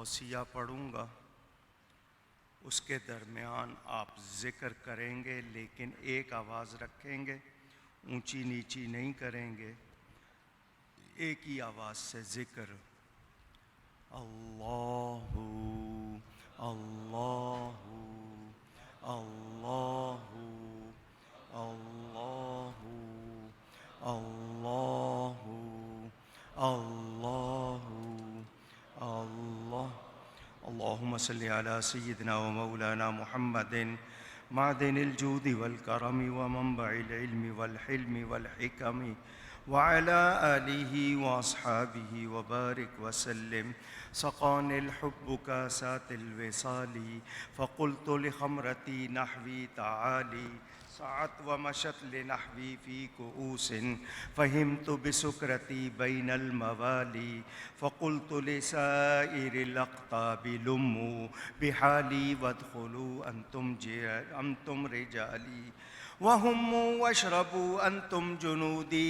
तौसिया पढ़ूँगा, उसके दरमियान आप ज़िक्र करेंगे, लेकिन एक आवाज़ रखेंगे, ऊंची नीची नहीं करेंगे, एक ही आवाज़ से ज़िक्र। अल्लाहु अल्लाहु अल्लाहु अल्लाहु अल्लाहु अल्लाहु अल्लाह। अल्लाहुम्मा सल्लि अला सय्यिदिना व मौलाना मुहम्मदिन मादिनिल जूदि वल करमी व मंबइल इल्मि वल हिल्मि वल हिकमी व अला आलिहि व अस्हाबिहि व बारिक व सल्लिम। सक़ानिल हुब्बु कासातिल विसाली फ़क़ुल्तु लिख़मरती नहवी ताली साअत व मशत लिनहवी फ़ी कुऊसिन फ़हिमतु बिसुक्रती बैनल मवाली फ़क़ुल्तु लिसाइरिल अक़ताबि लुम्मू बिहाली वदख़ुलू अंतुम रिजाली वहुम्मू वशरबू अंतुम जुनूदी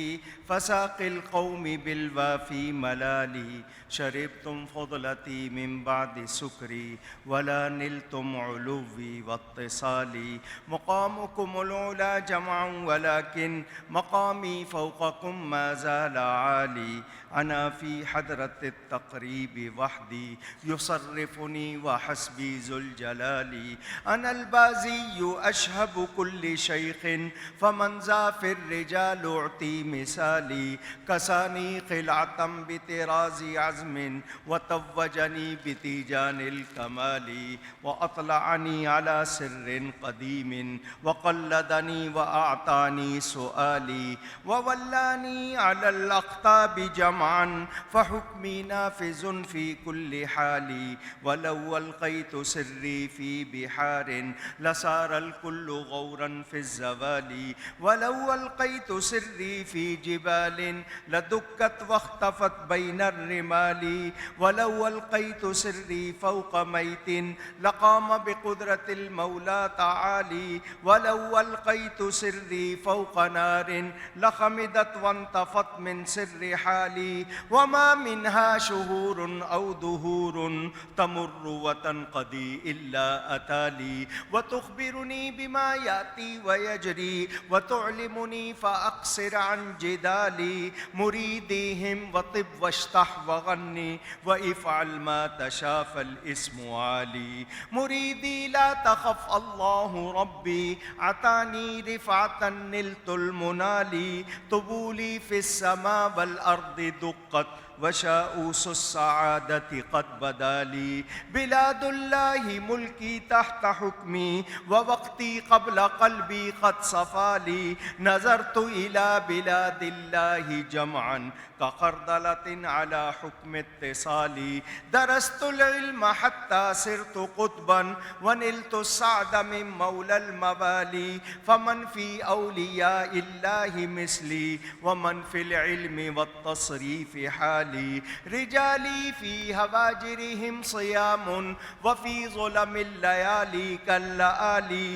फ़साक़िल क़ौमि बिलवाफ़ी मलाली शरिबतुम फ़ुदलती मिन बादि सुकरी वला निलतुम उलुव्वी वत्तिसाली मक़ामुकुमुल उला जमअन वलाकिन मक़ामी फ़ौक़कुम मा ज़ाल आली अना फ़ी हदरतित तक़रीबि वहदी युसर्रिफ़ुनी व हस्बी ज़ुल जलाली अनल बाज़िय्यु अशहबु कुल्लि शैख़िन फ़मन ज़ाफ़िर रिजालु उअती मिसाली कसानी ख़िलातम बितिराज़ि अज़्मिन व तव्वजनी बितीजानिल कमाली व अतलअनी अला सिर्रिन क़दीमिन व क़ल्लदनी व अअतानी सुआली व वल्लानी अलल अक़ताबि जमअन फ़हुक्मी नाफ़िज़ुन फ़ी कुल्लि हाली वलौ अल्क़ैतु सिर्री फ़ी बिहारिन लसारल कुल्लु गौरन फ़िज़्ज़वाली वलौ अल्क़ैतु सिर्री फ़ी जिबालिन लदुक्कत वख्तफ़त बैनर रिमाली वलौ अल्क़ैतु सिर्री फ़ौक़ मैतिन लक़ाम बिक़ुद्रतिल मौला तआली वलौ अल्क़ैतु सिर्री फ़ौक़ नारिन लख़मिदत वंतफ़त मिन सिर्रि हाली वमा मिन्हा शुहूरुन औ दुहूरुन तमुर्रु व तन्क़दी इल्ला अताली व तुख़बिरुनी बिमा याती व यजरी व तुअल्लिमुनी फ़अक़सिर अन जिदाली मुरीदिहिम व तिब वश्तह व गन्नी व इफ़अल मा तशा फ़ल इस्मु आली मुरीदी ला तख़फ़ अल्लाहु रब्बी अतानी रिफ़अतन निलतुल मुनाली तुबूली फ़िस्समा वल अर्दि दुक़्क़त वशाऊसु स्सआदति क़द बदाली बिलादुल्लाहि मुल्की तहत हुक्मी व वक़्ती क़ब्ल क़ल्बी क़द सफ़ाली नज़रतु इला बिलादिल्लाहि जमअन कक़र्दलतिन अला हुक्म इत्तिसाली दरस्तुल इल्म हत्ता सिरतु क़ुत्बन व निलतु स्सअद मिन मौलल मवाली फ़मन फ़ी औलियाइल्लाहि मिस्ली व मन फ़िल इल्मि वत्तस्रीफ़ि हाली रिजाली फ़ी हवाजिरिहिम सियामुन व फ़ी ज़ुलमिल लयाली कल्लआली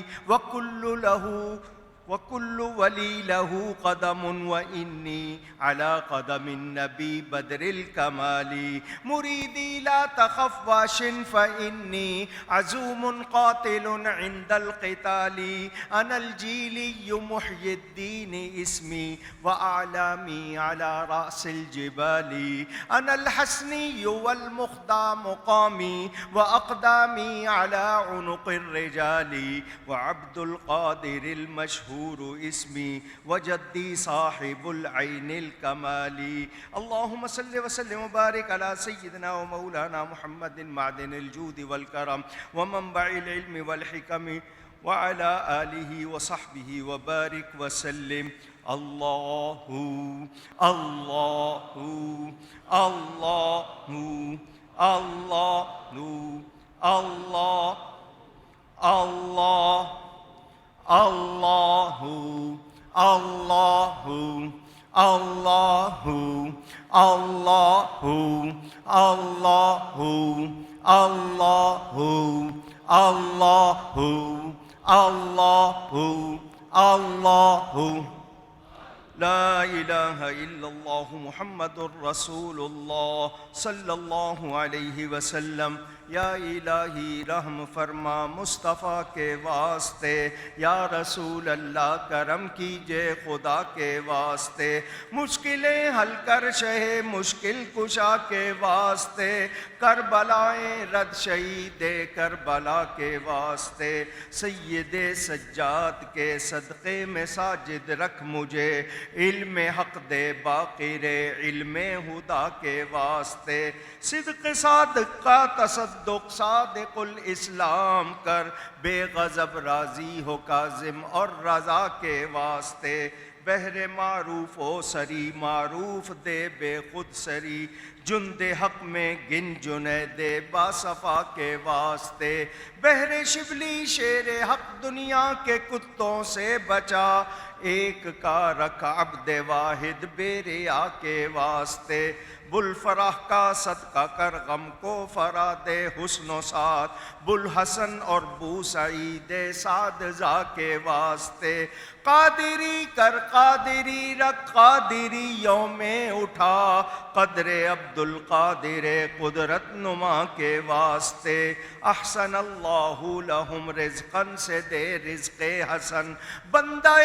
व कुल्लु वली लहू क़दमुन व इन्नी अला क़दमिन नबी बदरिल कमाली मुरीदी ला तख़फ़ वाशिन फ़इन्नी अज़ूमुन क़ातिलुन इंदल क़िताली अनल जीलिय्यु मुह्यिद्दीन इस्मी व आलामी अला रासिल जिबाली अनल हस्निय्यु वल मुख़्दा मुक़ामी व अक़दामी अला उनुक़िर रिजाली व अब्दुल क़ादिरिल मशहूर इस्मी वजद्दी साहिबुल ऐनिल कमाली अल्लाहुम्मा सल्लि व सल्लिम व बारिक अला सय्यिदिना व मौलाना मुहम्मदिन मादिनिल जूदि वल करम व मंबइल इल्मि वल हिकमी व अला आलिहि व सहबिहि व बारिक व सल्लिम। अल्लाहु अल्लाहु अल्लाहु अल्लाहु अल्लाह अल्लाह Allahu Allahu Allahu Allahu Allahu Allahu Allahu Allahu Allahu لا الہ الا اللہ محمد الرسول اللہ صلی اللہ علیہ وسلم۔ یا الہی رحم فرما مصطفیٰ کے واسطے، یا رسول اللہ کرم کیجئے خدا کے واسطے، مشکلیں حل کر شہ مشکل کشا کے واسطے، کربلائیں رد شہید کربلا کے واسطے، سید سجاد کے صدقے میں ساجد رکھ مجھے، علم حق دے باقی رے علم ہدا کے واسطے، صدق صادق کا تصدق صادق الاسلام کر، بے غضب راضی ہو کاظم اور رضا کے واسطے، بہر معروف و سری معروف دے بے خود سری، جند حق میں گن جنید باصفا کے واسطے، بہر شبلی شیر حق دنیا کے کتوں سے بچا، ایک کا رکھ عبد واحد بے ریا کے واسطے، بلفرح کا صدقہ کر غم کو فراد حسن و سعد، بلحسن اور بو سعید سعد زا کے واسطے، قادری کر قادری رکھ قادری یوم اٹھا، قدر عبد القادر قدرت نما کے واسطے، احسن اللہ لہم رزقا سے دے رزق حسن، بندہ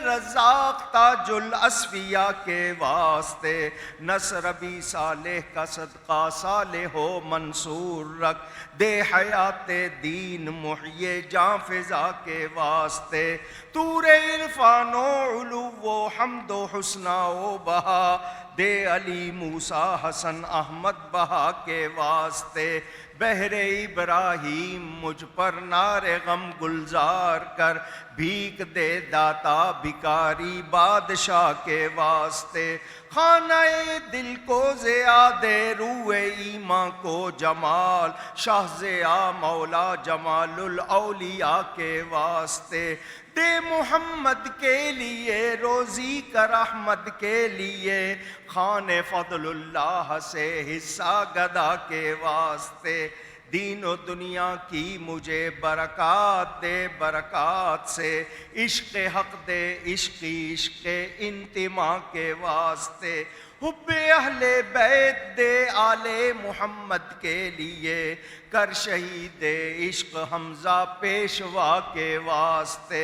رزاق تاج الاصفیاء کے واسطے، نصر بھی صالح کا صدقہ صالح و منصور رکھ، دے حیات دین محیی جاں فضا کے واسطے، طور عرفان و علو و حمد و حسنہ و بہا، دے علی موسیٰ حسن احمد بہا کے واسطے، بہر ابراہیم مجھ پر نار غم گلزار کر، بھیک دے داتا بھکاری بادشاہ کے واسطے، خانہ دل کو ضیاء دے روح ایمان کو جمال، شاہ ضیاء مولا جمال الاولیاء کے واسطے، دے محمد کے لیے روزی کر احمد کے لیے، خان فضل اللہ سے حصہ گدا کے واسطے، دین و دنیا کی مجھے برکات دے برکات سے، عشق حق دے عشق انتماء کے واسطے، حب اہل بیت دے آل محمد کے لیے، کر شہید عشق حمزہ پیشوا کے واسطے،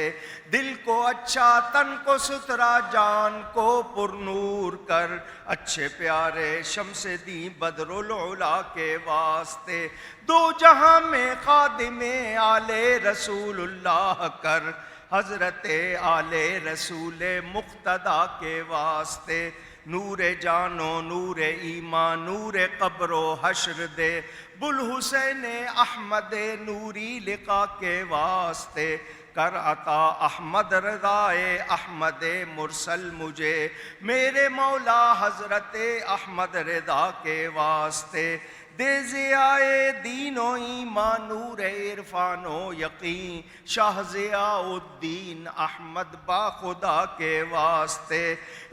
دل کو اچھا تن کو ستھرا جان کو پر نور کر، اچھے پیارے شمس دین بدر العلا کے واسطے، دو جہاں میں خادم آل رسول اللہ کر، حضرت آل رسول مقتدیٰ کے واسطے، نور جان و نور ایمان نور قبر و حشر دے، بلحسین احمد نوری لقا کے واسطے، کر عطا احمد رضائے احمد مرسل مجھے، میرے مولا حضرت احمد رضا کے واسطے، دے ضیائے دین و ایمان نور عرفان و یقین، شاہ ضیاء الدین احمد با خدا کے واسطے،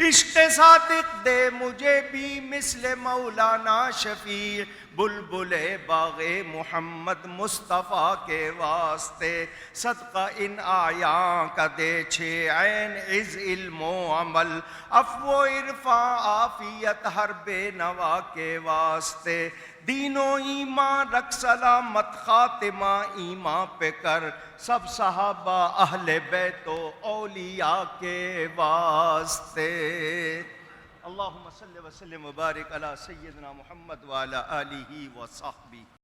عشق صادق دے مجھے بھی مثل مولانا شفیع، بلبل باغ محمد مصطفیٰ کے واسطے، صدقہ ان آیاں کا دے چھ عین عز علم و عمل، عفو و عرفان عافیت ہر بے نوا کے واسطے، دین و ایمان رکھ سلامت خاتمہ ایمان پہ کر، سب صحابہ اہل بیت و اولیاء کے واسطے۔ اللہم صلی وسلم وبارک علی سیدنا محمد وعلی آلہ وصحبہ۔